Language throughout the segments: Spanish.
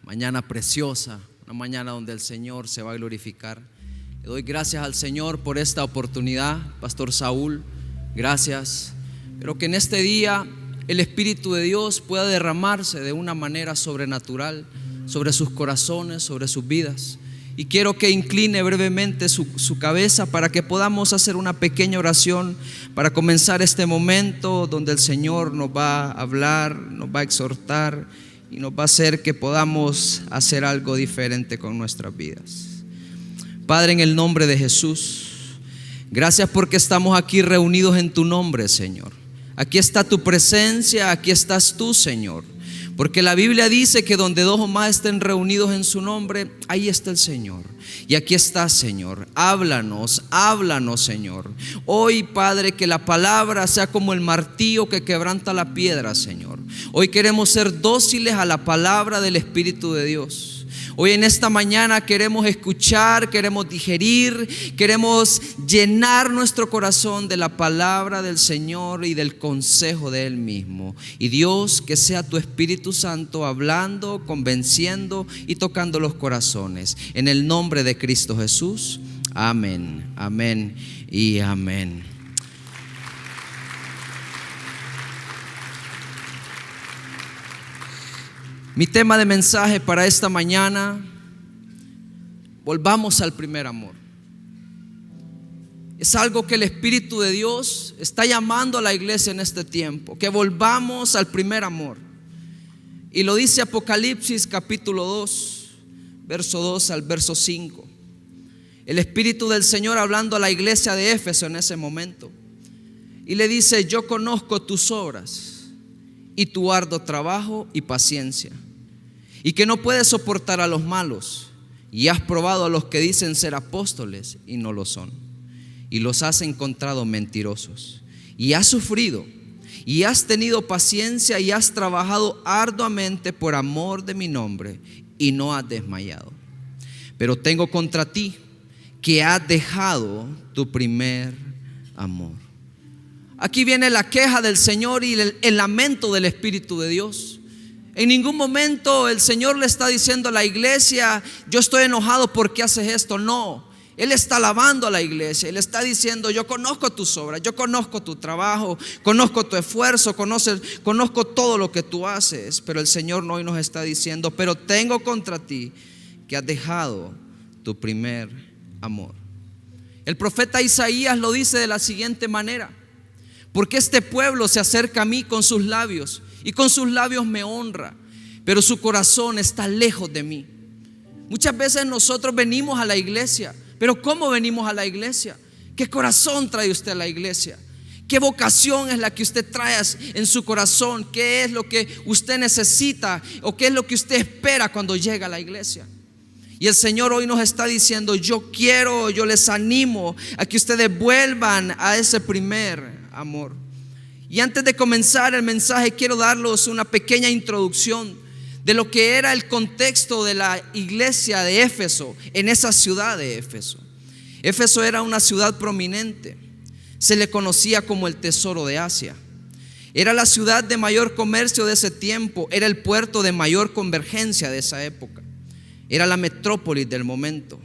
mañana preciosa, una mañana donde el Señor se va a glorificar. Le doy gracias al Señor por esta oportunidad, Pastor Saúl, gracias. Pero que en este día el Espíritu de Dios pueda derramarse de una manera sobrenatural sobre sus corazones, sobre sus vidas. Y quiero que incline brevemente su cabeza para que podamos hacer una pequeña oración para comenzar este momento donde el Señor nos va a hablar, nos va a exhortar y nos va a hacer que podamos hacer algo diferente con nuestras vidas. Padre, en el nombre de Jesús, gracias porque estamos aquí reunidos en tu nombre, Señor. Aquí está tu presencia, aquí estás tú, Señor. Porque la Biblia dice que donde dos o más estén reunidos en su nombre, ahí está el Señor. Y aquí está, Señor. Háblanos, Señor. Hoy, Padre, que la palabra sea como el martillo que quebranta la piedra, Señor. Hoy queremos ser dóciles a la palabra del Espíritu de Dios. Hoy en esta mañana queremos escuchar, queremos digerir, queremos llenar nuestro corazón de la palabra del Señor y del consejo de Él mismo. Y Dios, que sea tu Espíritu Santo hablando, convenciendo y tocando los corazones. En el nombre de Cristo Jesús, amén, amén y amén. Mi tema de mensaje para esta mañana: volvamos al primer amor. Es algo que el Espíritu de Dios está llamando a la iglesia en este tiempo, que volvamos al primer amor. Y lo dice Apocalipsis capítulo 2, verso 2 al verso 5. El Espíritu del Señor hablando a la iglesia de Éfeso en ese momento. Y le dice: yo conozco tus obras y tu arduo trabajo y paciencia, y que no puedes soportar a los malos, y has probado a los que dicen ser apóstoles y no lo son, y los has encontrado mentirosos, y has sufrido y has tenido paciencia y has trabajado arduamente por amor de mi nombre y no has desmayado. Pero tengo contra ti que has dejado tu primer amor. Aquí viene la queja del Señor y el lamento del Espíritu de Dios. En ningún momento el Señor le está diciendo a la iglesia: yo estoy enojado porque haces esto. No, Él está alabando a la iglesia. Él está diciendo: yo conozco tus obras, yo conozco tu trabajo, conozco tu esfuerzo, conozco todo lo que tú haces. Pero el Señor hoy nos está diciendo: pero tengo contra ti que has dejado tu primer amor. El profeta Isaías lo dice de la siguiente manera: porque este pueblo se acerca a mí con sus labios, y con sus labios me honra, pero su corazón está lejos de mí. Muchas veces nosotros venimos a la iglesia, pero ¿cómo venimos a la iglesia? ¿Qué corazón trae usted a la iglesia? ¿Qué vocación es la que usted trae en su corazón? ¿Qué es lo que usted necesita o qué es lo que usted espera cuando llega a la iglesia? Y el Señor hoy nos está diciendo: yo les animo a que ustedes vuelvan a ese primer amor. Y antes de comenzar el mensaje, quiero darles una pequeña introducción de lo que era el contexto de la iglesia de Éfeso, en esa ciudad de Éfeso. Éfeso era una ciudad prominente, se le conocía como el tesoro de Asia. Era la ciudad de mayor comercio de ese tiempo, era el puerto de mayor convergencia de esa época, era la metrópolis del momento.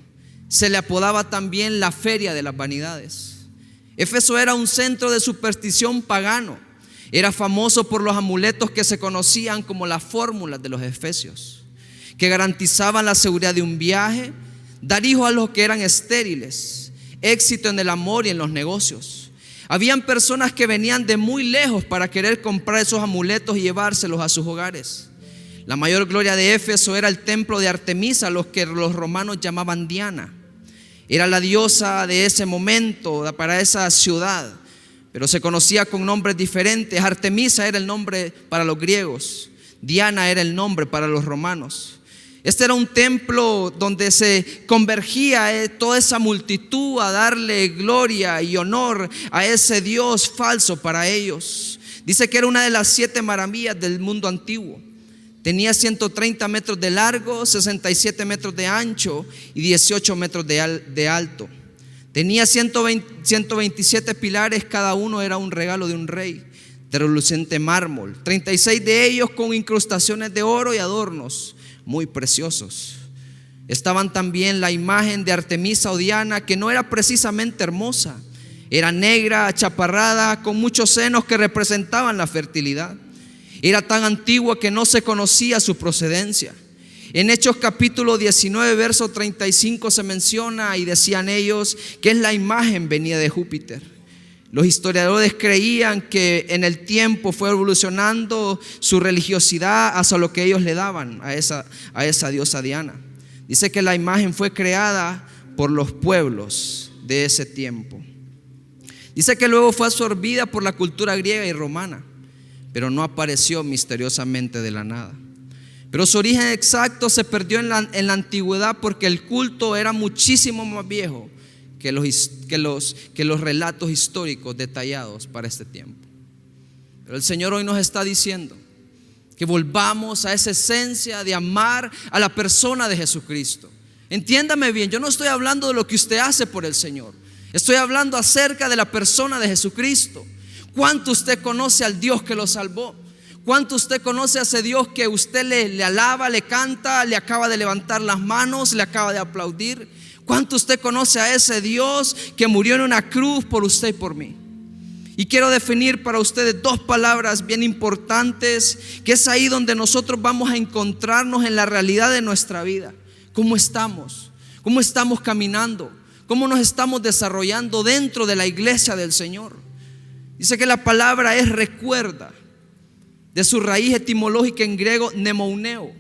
Se le apodaba también la feria de las vanidades. Éfeso era un centro de superstición pagano. Era famoso por los amuletos que se conocían como las fórmulas de los efesios, que garantizaban la seguridad de un viaje, dar hijos a los que eran estériles, éxito en el amor y en los negocios. Habían personas que venían de muy lejos para querer comprar esos amuletos y llevárselos a sus hogares. La mayor gloria de Éfeso era el templo de Artemisa, los que los romanos llamaban Diana. Era la diosa de ese momento para esa ciudad, pero se conocía con nombres diferentes. Artemisa era el nombre para los griegos, Diana era el nombre para los romanos. Este era un templo donde se convergía toda esa multitud a darle gloria y honor a ese Dios falso para ellos. Dice que era una de las 7 maravillas del mundo antiguo. Tenía 130 metros de largo, 67 metros de ancho y 18 metros de alto. Tenía 127 pilares, cada uno era un regalo de un rey, de reluciente mármol. 36 de ellos con incrustaciones de oro y adornos, muy preciosos. Estaban también la imagen de Artemisa o Diana, que no era precisamente hermosa, era negra, achaparrada, con muchos senos que representaban la fertilidad. Era tan antigua que no se conocía su procedencia. En Hechos capítulo 19 verso 35 se menciona y decían ellos que es la imagen venida de Júpiter. Los historiadores creían que en el tiempo fue evolucionando su religiosidad hacia lo que ellos le daban a esa diosa Diana. Dice que la imagen fue creada por los pueblos de ese tiempo. Dice que luego fue absorbida por la cultura griega y romana, pero no apareció misteriosamente de la nada. Pero su origen exacto se perdió en la antigüedad, porque el culto era muchísimo más viejo que los relatos históricos detallados para este tiempo. Pero el Señor hoy nos está diciendo que volvamos a esa esencia de amar a la persona de Jesucristo. Entiéndame bien, yo no estoy hablando de lo que usted hace por el Señor. Estoy hablando acerca de la persona de Jesucristo. ¿Cuánto usted conoce al Dios que lo salvó? ¿Cuánto usted conoce a ese Dios que usted le alaba, le canta, le acaba de levantar las manos, le acaba de aplaudir? ¿Cuánto usted conoce a ese Dios que murió en una cruz por usted y por mí? Y quiero definir para ustedes dos palabras bien importantes, que es ahí donde nosotros vamos a encontrarnos en la realidad de nuestra vida. ¿Cómo estamos? ¿Cómo estamos caminando? ¿Cómo nos estamos desarrollando dentro de la iglesia del Señor? Dice que la palabra es recuerda, de su raíz etimológica en griego mnemouneo,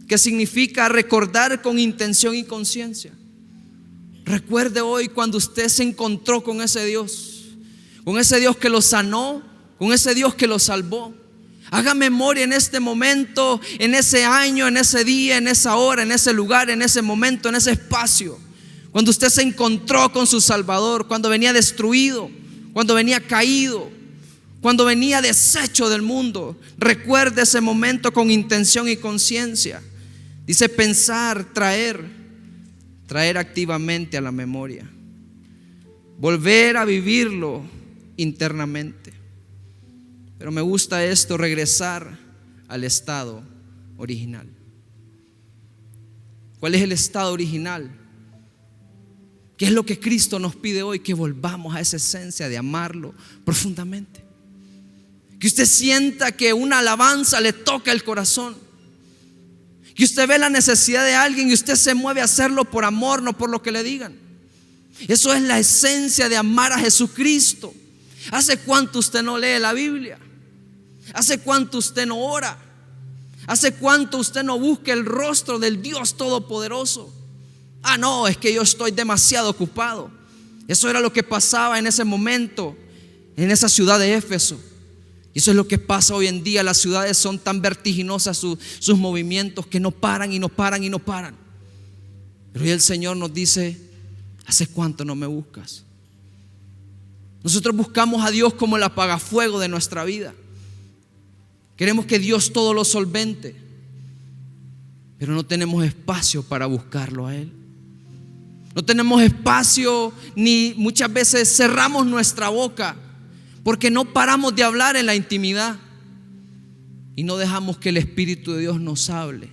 que significa recordar con intención y conciencia. Recuerde hoy cuando usted se encontró con ese Dios que lo sanó, con ese Dios que lo salvó. Haga memoria en este momento, en ese año, en ese día, en esa hora, en ese lugar, en ese momento, en ese espacio, cuando usted se encontró con su Salvador, cuando venía destruido, cuando venía caído, cuando venía deshecho del mundo. Recuerde ese momento con intención y conciencia. Dice pensar, traer activamente a la memoria, volver a vivirlo internamente. Pero me gusta esto, regresar al estado original. ¿Cuál es el estado original? ¿Qué es lo que Cristo nos pide hoy? Que volvamos a esa esencia de amarlo profundamente. Que usted sienta que una alabanza le toca el corazón, que usted ve la necesidad de alguien y usted se mueve a hacerlo por amor, no por lo que le digan. Eso es la esencia de amar a Jesucristo. ¿Hace cuánto usted no lee la Biblia? ¿Hace cuánto usted no ora? ¿Hace cuánto usted no busca el rostro del Dios Todopoderoso? No, es que yo estoy demasiado ocupado. Eso era lo que pasaba en ese momento en esa ciudad de Éfeso. Y eso es lo que pasa hoy en día. Las ciudades son tan vertiginosas sus movimientos, que no paran y no paran y no paran. Pero hoy el Señor nos dice: ¿hace cuánto no me buscas? Nosotros buscamos a Dios como el apagafuego de nuestra vida. Queremos que Dios todo lo solvente, pero no tenemos espacio para buscarlo a Él. No tenemos espacio, ni muchas veces cerramos nuestra boca, porque no paramos de hablar en la intimidad y no dejamos que el Espíritu de Dios nos hable.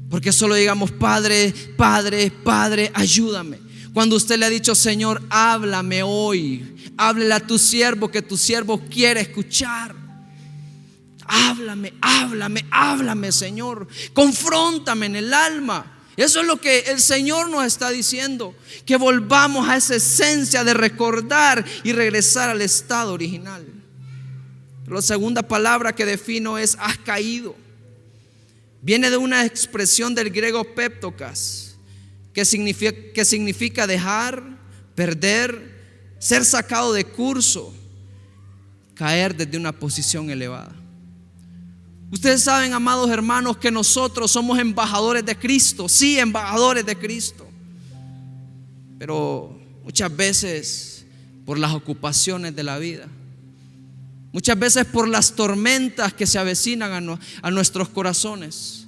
Porque solo digamos: Padre, Padre, Padre, ayúdame. Cuando usted le ha dicho: Señor, háblame hoy, háblale a tu siervo, que tu siervo quiere escuchar. Háblame, háblame, háblame, Señor. Confróntame en el alma. Eso es lo que el Señor nos está diciendo, que volvamos a esa esencia de recordar y regresar al estado original. Pero la segunda palabra que defino es has caído. Viene de una expresión del griego peptokas, que significa dejar, perder, ser sacado de curso, caer desde una posición elevada. Ustedes saben, amados hermanos, que nosotros somos embajadores de Cristo. Sí, embajadores de Cristo. Pero muchas veces por las ocupaciones de la vida, muchas veces por las tormentas que se avecinan a nuestros corazones,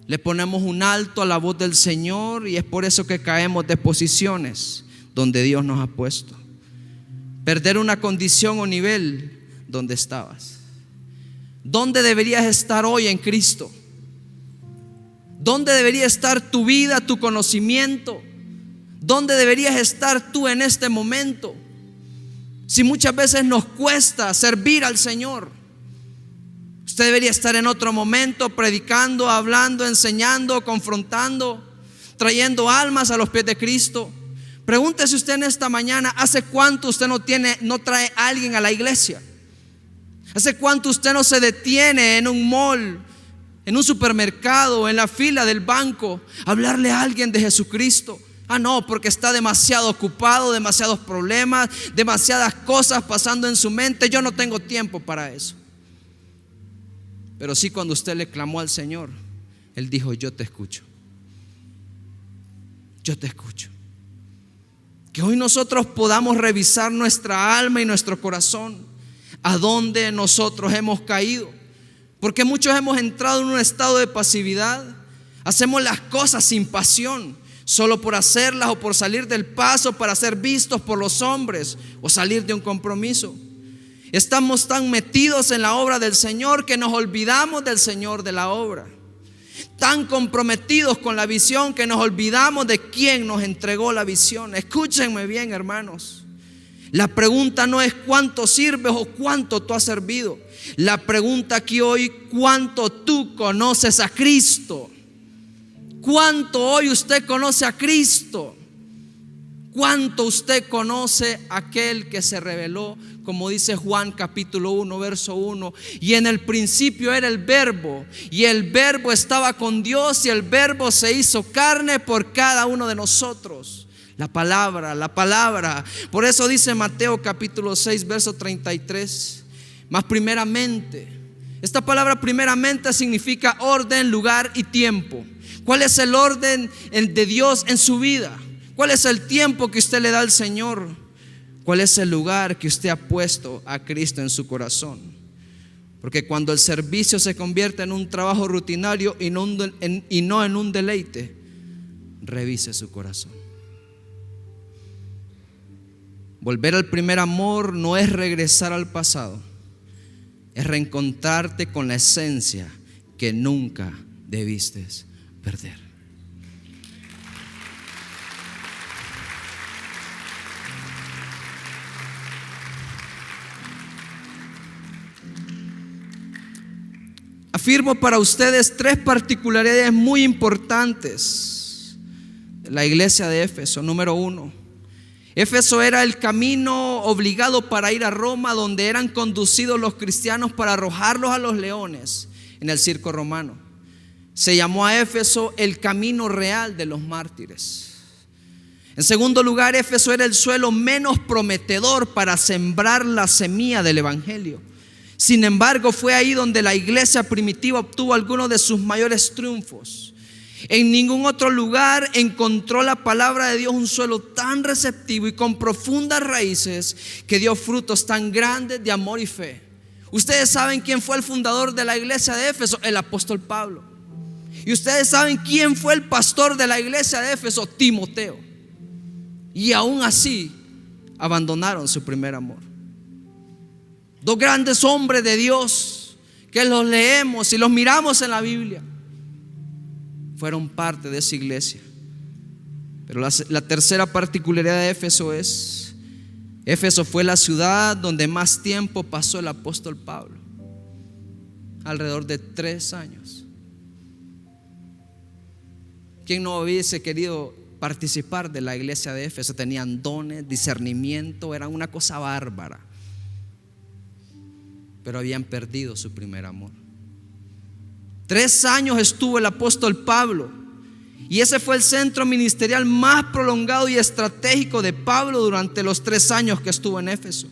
le ponemos un alto a la voz del Señor, y es por eso que caemos de posiciones donde Dios nos ha puesto. Perder una condición o nivel donde estabas. ¿Dónde deberías estar hoy en Cristo? ¿Dónde debería estar tu vida, tu conocimiento? ¿Dónde deberías estar tú en este momento? Si muchas veces nos cuesta servir al Señor, usted debería estar en otro momento predicando, hablando, enseñando, confrontando, trayendo almas a los pies de Cristo. Pregúntese usted en esta mañana, ¿hace cuánto usted no trae a alguien a la iglesia? ¿Hace cuánto usted no se detiene en un mall, en un supermercado, en la fila del banco, a hablarle a alguien de Jesucristo? No, porque está demasiado ocupado, demasiados problemas, demasiadas cosas pasando en su mente. Yo no tengo tiempo para eso. Pero sí, cuando usted le clamó al Señor, Él dijo: yo te escucho. Yo te escucho. Que hoy nosotros podamos revisar nuestra alma y nuestro corazón, a dónde nosotros hemos caído. Porque muchos hemos entrado en un estado de pasividad. Hacemos las cosas sin pasión, solo por hacerlas o por salir del paso, para ser vistos por los hombres o salir de un compromiso. Estamos tan metidos en la obra del Señor que nos olvidamos del Señor de la obra. Tan comprometidos con la visión que nos olvidamos de quién nos entregó la visión. Escúchenme bien, hermanos. La pregunta no es cuánto sirves o cuánto tú has servido. La pregunta aquí hoy: ¿cuánto tú conoces a Cristo? ¿Cuánto hoy usted conoce a Cristo? ¿Cuánto usted conoce a aquel que se reveló? Como dice Juan capítulo 1 verso 1: y en el principio era el Verbo, y el Verbo estaba con Dios, y el Verbo se hizo carne por cada uno de nosotros. La palabra. Por eso dice Mateo capítulo 6 verso 33: mas primeramente. Esta palabra primeramente significa orden, lugar y tiempo. ¿Cuál es el orden de Dios en su vida? ¿Cuál es el tiempo que usted le da al Señor? ¿Cuál es el lugar que usted ha puesto a Cristo en su corazón? Porque cuando el servicio se convierte en un trabajo rutinario y no en un deleite, revise su corazón. Volver al primer amor no es regresar al pasado, es reencontrarte con la esencia que nunca debiste perder. Afirmo para ustedes 3 particularidades muy importantes de la iglesia de Éfeso. Número 1, Éfeso era el camino obligado para ir a Roma, donde eran conducidos los cristianos para arrojarlos a los leones en el circo romano. Se llamó a Éfeso el camino real de los mártires. En segundo lugar, Éfeso era el suelo menos prometedor para sembrar la semilla del evangelio. Sin embargo, fue ahí donde la iglesia primitiva obtuvo algunos de sus mayores triunfos. En ningún otro lugar encontró la palabra de Dios un suelo tan receptivo y con profundas raíces que dio frutos tan grandes de amor y fe. Ustedes saben quién fue el fundador de la iglesia de Éfeso: el apóstol Pablo. Y ustedes saben quién fue el pastor de la iglesia de Éfeso: Timoteo. Y aún así abandonaron su primer amor. 2 grandes hombres de Dios que los leemos y los miramos en la Biblia fueron parte de esa iglesia. Pero la tercera particularidad de Éfeso es: Éfeso fue la ciudad donde más tiempo pasó el apóstol Pablo, alrededor de 3 años. ¿Quién no hubiese querido participar de la iglesia de Éfeso? Tenían dones, discernimiento, eran una cosa bárbara, pero habían perdido su primer amor. 3 años estuvo el apóstol Pablo, y ese fue el centro ministerial más prolongado y estratégico de Pablo durante los 3 años que estuvo en Éfeso.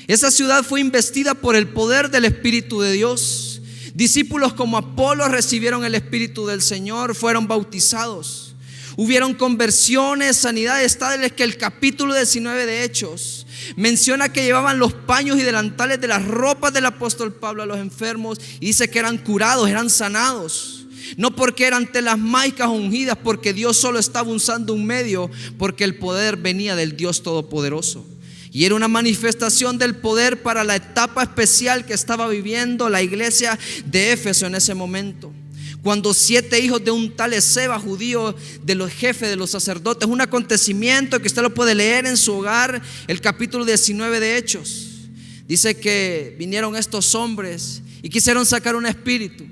Esa ciudad fue investida por el poder del Espíritu de Dios. Discípulos como Apolo recibieron el Espíritu del Señor, fueron bautizados. Hubieron conversiones, sanidades tales que el capítulo 19 de Hechos menciona que llevaban los paños y delantales de las ropas del apóstol Pablo a los enfermos, y dice que eran curados, eran sanados. No porque eran telas maicas ungidas, porque Dios solo estaba usando un medio, porque el poder venía del Dios Todopoderoso. Y era una manifestación del poder para la etapa especial que estaba viviendo la iglesia de Éfeso en ese momento. Cuando 7 hijos de un tal Esceva, judío, de los jefes de los sacerdotes, un acontecimiento que usted lo puede leer en su hogar, el capítulo 19 de Hechos. Dice que vinieron estos hombres y quisieron sacar un espíritu.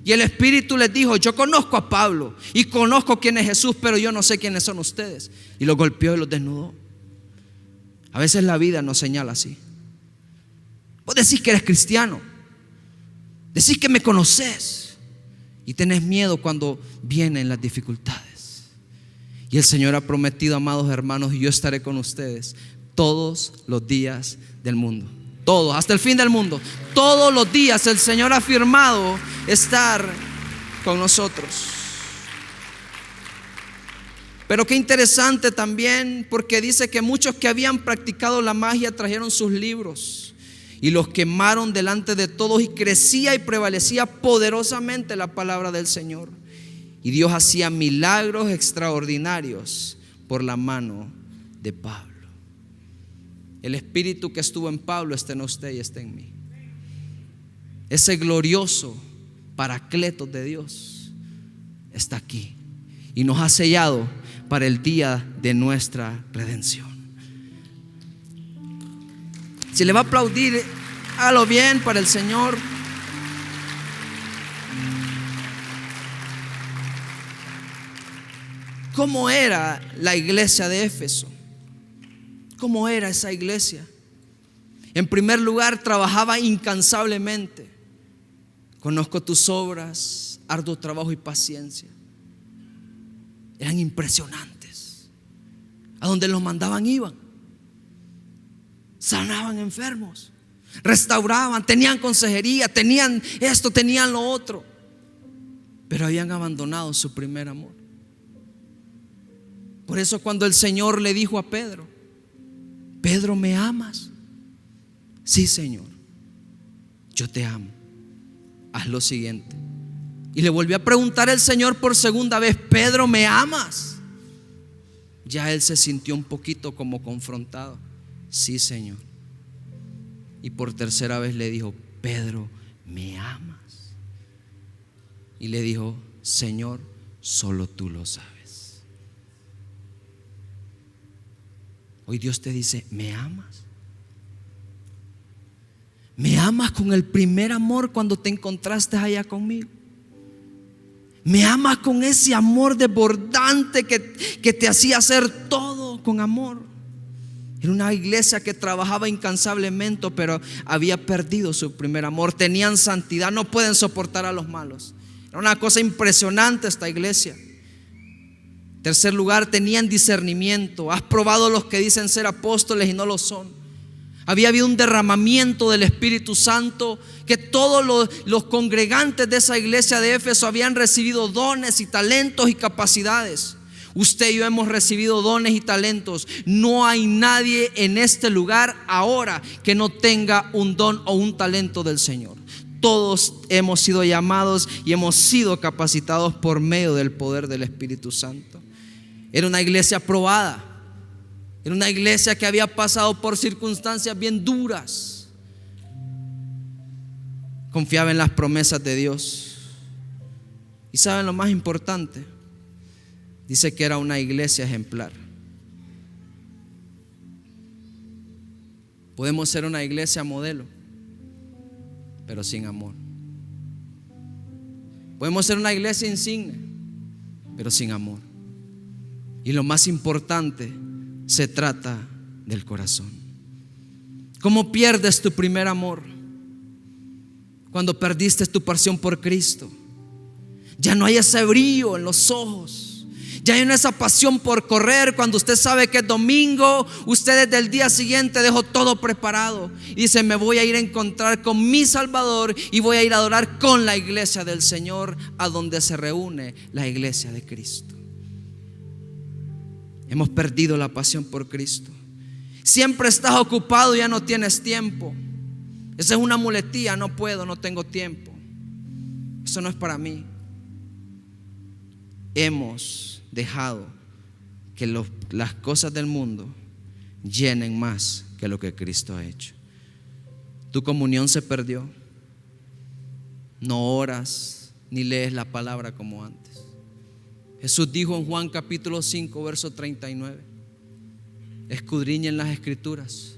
Y el espíritu les dijo: yo conozco a Pablo y conozco quién es Jesús, pero yo no sé quiénes son ustedes. Y los golpeó y los desnudó. A veces la vida nos señala así. Vos decís que eres cristiano, decís que me conoces, y tenés miedo cuando vienen las dificultades. Y el Señor ha prometido, amados hermanos, y yo estaré con ustedes todos los días del mundo. Todos, hasta el fin del mundo. Todos los días el Señor ha afirmado estar con nosotros. Pero qué interesante también, porque dice que muchos que habían practicado la magia trajeron sus libros y los quemaron delante de todos, y crecía y prevalecía poderosamente la palabra del Señor. Y Dios hacía milagros extraordinarios por la mano de Pablo. El espíritu que estuvo en Pablo está en usted y está en mí. Ese glorioso Paracletos de Dios está aquí y nos ha sellado para el día de nuestra redención. Si le va a aplaudir, hágalo bien para el Señor. ¿Cómo era la iglesia de Éfeso? ¿Cómo era esa iglesia? En primer lugar, trabajaba incansablemente. Conozco tus obras, arduo trabajo y paciencia. Eran impresionantes. A donde los mandaban iban. Sanaban enfermos, restauraban, tenían consejería, tenían esto, tenían lo otro. Pero habían abandonado su primer amor. Por eso cuando el Señor le dijo a Pedro: Pedro, ¿me amas? Sí, Señor, yo te amo. Haz lo siguiente. Y le volvió a preguntar el Señor por segunda vez: Pedro, ¿me amas? Ya él se sintió un poquito como confrontado. Sí, Señor. Y por tercera vez le dijo: Pedro, ¿me amas? Y le dijo: Señor, solo tú lo sabes. Hoy Dios te dice: ¿me amas? ¿Me amas con el primer amor cuando te encontraste allá conmigo? ¿Me amas con ese amor desbordante que te hacía hacer todo con amor? Era una iglesia que trabajaba incansablemente, pero había perdido su primer amor. Tenían santidad, no pueden soportar a los malos. Era una cosa impresionante esta iglesia. En tercer lugar, tenían discernimiento. Has probado los que dicen ser apóstoles y no lo son. Había habido un derramamiento del Espíritu Santo, que todos los congregantes de esa iglesia de Éfeso habían recibido dones y talentos y capacidades. Usted y yo hemos recibido dones y talentos. No hay nadie en este lugar ahora que no tenga un don o un talento del Señor. Todos hemos sido llamados y hemos sido capacitados por medio del poder del Espíritu Santo. Era una iglesia probada. Era una iglesia que había pasado por circunstancias bien duras. Confiaba en las promesas de Dios. Y saben lo más importante, dice que era una iglesia ejemplar. Podemos ser una iglesia modelo, pero sin amor. Podemos ser una iglesia insigne, pero sin amor. Y lo más importante, se trata del corazón. ¿Cómo pierdes tu primer amor? Cuando perdiste tu pasión por Cristo. Ya no hay ese brillo en los ojos. Ya hay esa pasión por correr. Cuando usted sabe que es domingo, usted desde el día siguiente dejó todo preparado y dice: me voy a ir a encontrar con mi Salvador y voy a ir a adorar con la iglesia del Señor, a donde se reúne la iglesia de Cristo. Hemos perdido la pasión por Cristo. Siempre estás ocupado y ya no tienes tiempo. Esa es una muletilla: no puedo, no tengo tiempo. Eso no es para mí. Hemos dejado que las cosas del mundo llenen más que lo que Cristo ha hecho. Tu comunión se perdió. No oras, ni lees la palabra como antes. Jesús dijo en Juan capítulo 5 verso 39: escudriñen las escrituras,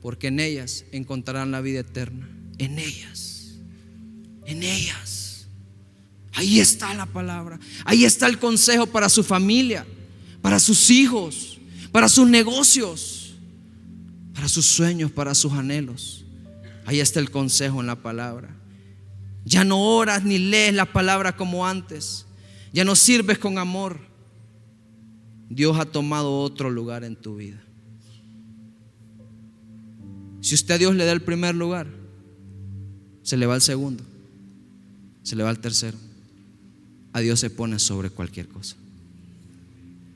porque en ellas encontrarán la vida eterna. En ellas, en ellas. Ahí está la palabra. Ahí está el consejo para su familia, para sus hijos, para sus negocios, para sus sueños, para sus anhelos. Ahí está el consejo en la palabra. Ya no oras ni lees la palabra como antes. Ya no sirves con amor. Dios ha tomado otro lugar en tu vida. Si usted a Dios le da el primer lugar, se le va el segundo, se le va el tercero. A Dios se pone sobre cualquier cosa.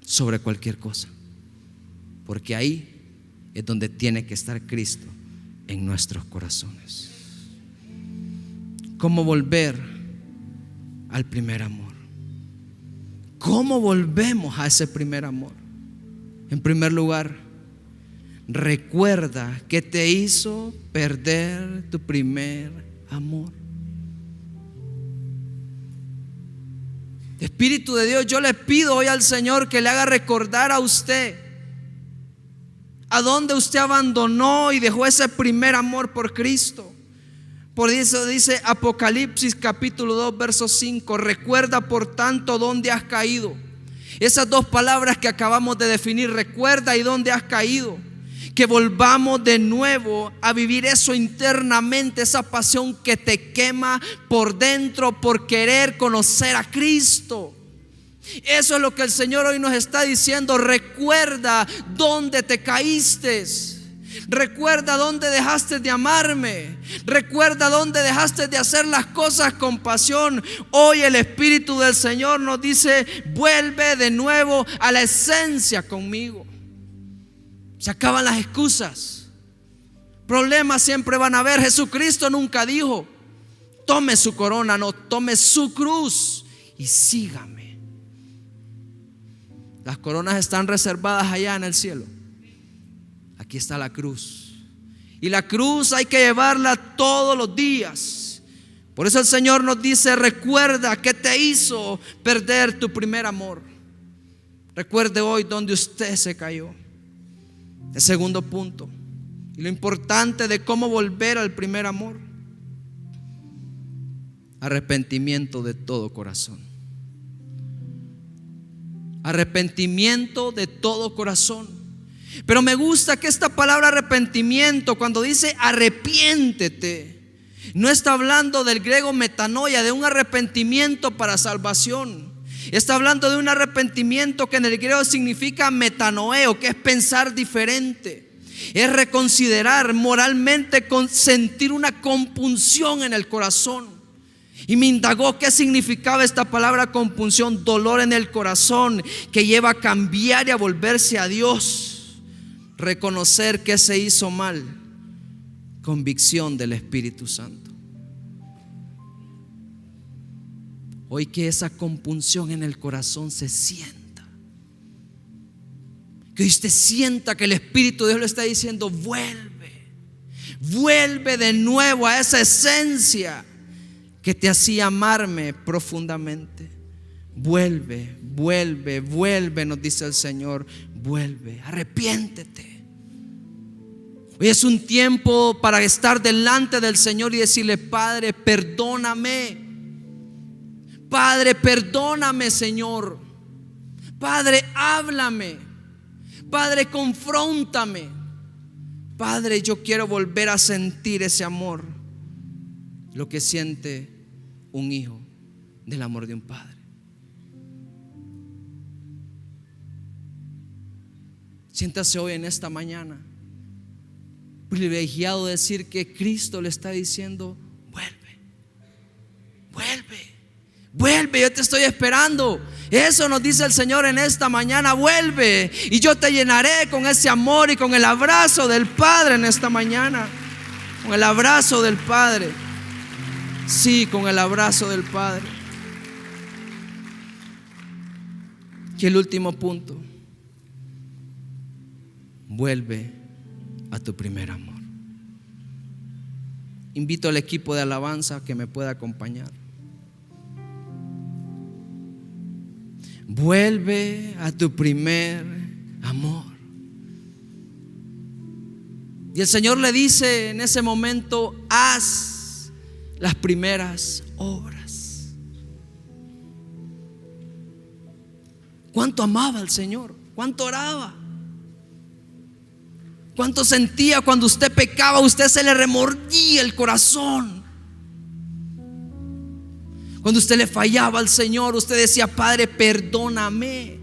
Sobre cualquier cosa. Porque ahí es donde tiene que estar Cristo en nuestros corazones. ¿Cómo volver al primer amor? ¿Cómo volvemos a ese primer amor? En primer lugar, recuerda que te hizo perder tu primer amor. Espíritu de Dios, yo le pido hoy al Señor que le haga recordar a usted a dónde usted abandonó y dejó ese primer amor por Cristo. Por eso dice Apocalipsis capítulo 2 verso 5: recuerda por tanto dónde has caído. Esas dos palabras que acabamos de definir, recuerda y dónde has caído. Que volvamos de nuevo a vivir eso internamente, esa pasión que te quema por dentro por querer conocer a Cristo. Eso es lo que el Señor hoy nos está diciendo. Recuerda dónde te caíste. Recuerda dónde dejaste de amarme. Recuerda dónde dejaste de hacer las cosas con pasión. Hoy el Espíritu del Señor nos dice: vuelve de nuevo a la esencia conmigo. Se acaban las excusas. Problemas siempre van a haber. Jesucristo nunca dijo: tome su corona. No, tome su cruz y sígame. Las coronas están reservadas allá en el cielo. Aquí está la cruz. Y la cruz hay que llevarla todos los días. Por eso el Señor nos dice: recuerda que te hizo perder tu primer amor. Recuerde hoy donde usted se cayó. El segundo punto, y lo importante de cómo volver al primer amor: arrepentimiento de todo corazón. Arrepentimiento de todo corazón. Pero me gusta que esta palabra arrepentimiento, cuando dice arrepiéntete, no está hablando del griego metanoia, de un arrepentimiento para salvación. Está hablando de un arrepentimiento que en el griego significa metanoeo, que es pensar diferente. Es reconsiderar moralmente, sentir una compunción en el corazón. Y me indagó qué significaba esta palabra compunción: dolor en el corazón que lleva a cambiar y a volverse a Dios. Reconocer que se hizo mal. Convicción del Espíritu Santo. Hoy que esa compunción en el corazón se sienta. Que usted sienta que el Espíritu de Dios le está diciendo: vuelve. Vuelve de nuevo a esa esencia que te hacía amarme profundamente. Vuelve, vuelve, vuelve, nos dice el Señor. Vuelve, arrepiéntete. Hoy es un tiempo para estar delante del Señor y decirle: Padre, perdóname. Padre, perdóname, Señor. Padre, háblame. Padre, confróntame. Padre, yo quiero volver a sentir ese amor, lo que siente un hijo del amor de un padre. Siéntase hoy en esta mañana privilegiado de decir que Cristo le está diciendo: vuelve, vuelve, vuelve, yo te estoy esperando. Eso nos dice el Señor en esta mañana: vuelve y yo te llenaré con ese amor y con el abrazo del Padre en esta mañana. Con el abrazo del Padre. Sí, con el abrazo del Padre. Y el último punto: vuelve a tu primer amor. Invito al equipo de alabanza que me pueda acompañar. Vuelve a tu primer amor. Y el Señor le dice en ese momento: haz las primeras obras. ¿Cuánto amaba al Señor? ¿Cuánto oraba? ¿Cuánto sentía cuando usted pecaba? Usted se le remordía el corazón. Cuando usted le fallaba al Señor, usted decía: Padre, perdóname.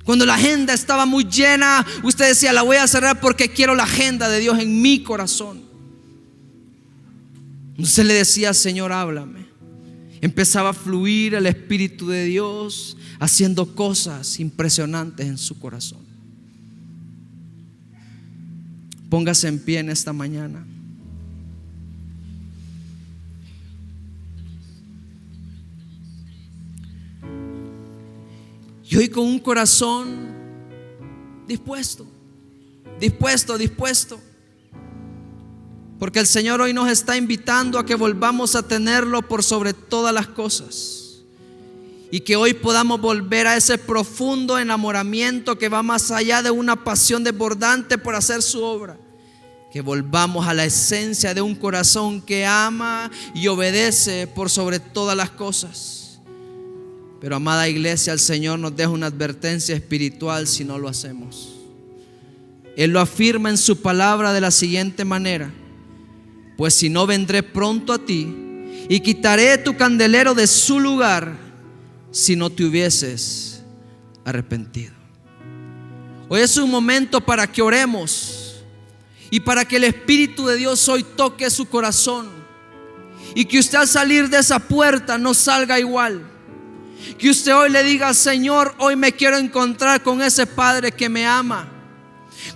Cuando la agenda estaba muy llena, usted decía: la voy a cerrar porque quiero la agenda de Dios en mi corazón. Usted le decía: Señor, háblame. Empezaba a fluir el Espíritu de Dios haciendo cosas impresionantes en su corazón. Póngase en pie en esta mañana. Y hoy con un corazón dispuesto. Porque el Señor hoy nos está invitando a que volvamos a tenerlo por sobre todas las cosas. Y que hoy podamos volver a ese profundo enamoramiento que va más allá de una pasión desbordante por hacer su obra. Que volvamos a la esencia de un corazón que ama y obedece por sobre todas las cosas. Pero amada iglesia, el Señor nos deja una advertencia espiritual si no lo hacemos. Él lo afirma en su palabra de la siguiente manera: pues si no, vendré pronto a ti y quitaré tu candelero de su lugar si no te hubieses arrepentido. Hoy es un momento para que oremos y para que el Espíritu de Dios hoy toque su corazón, y que usted al salir de esa puerta no salga igual. Que usted hoy le diga: Señor, hoy me quiero encontrar con ese Padre que me ama,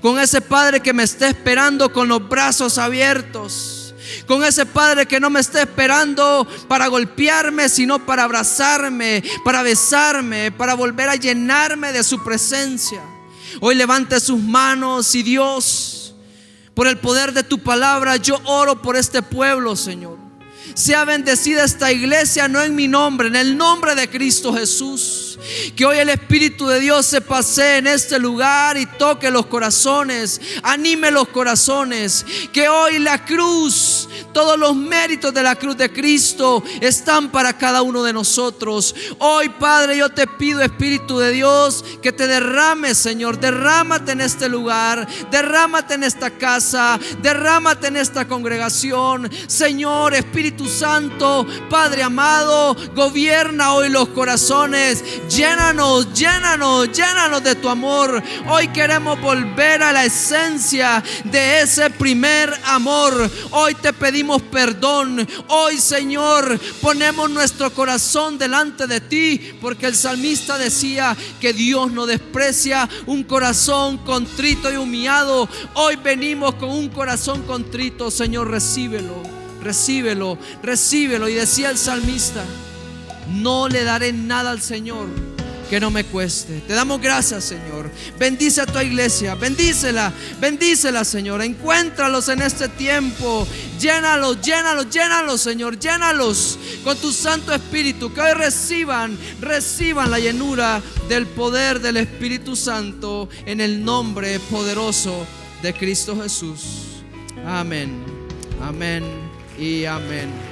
con ese Padre que me está esperando con los brazos abiertos, con ese Padre que no me está esperando para golpearme, sino para abrazarme, para besarme, para volver a llenarme de su presencia. Hoy levante sus manos y Dios, por el poder de tu palabra, yo oro por este pueblo, Señor. Sea bendecida esta iglesia, no en mi nombre, en el nombre de Cristo Jesús. Que hoy el Espíritu de Dios se pasee en este lugar y toque los corazones, anime los corazones. Que hoy la cruz, todos los méritos de la cruz de Cristo están para cada uno de nosotros. Hoy, Padre, yo te pido, Espíritu de Dios, que te derrames, Señor. Derrámate en este lugar, derrámate en esta casa, derrámate en esta congregación. Señor, Espíritu Santo, Padre amado, gobierna hoy los corazones. Llénanos de tu amor. Hoy queremos volver a la esencia de ese primer amor. Hoy te pedimos perdón. Hoy, Señor, ponemos nuestro corazón delante de ti, porque el salmista decía que Dios no desprecia un corazón contrito y humillado. Hoy venimos con un corazón contrito. Señor, recíbelo. Y decía el salmista: no le daré nada al Señor que no me cueste. Te damos gracias, Señor. Bendice a tu iglesia, bendícela, Señor. Encuéntralos en este tiempo. Llénalos, Señor. Llénalos con tu Santo Espíritu. Que hoy reciban la llenura del poder del Espíritu Santo, en el nombre poderoso de Cristo Jesús. Amén y amén.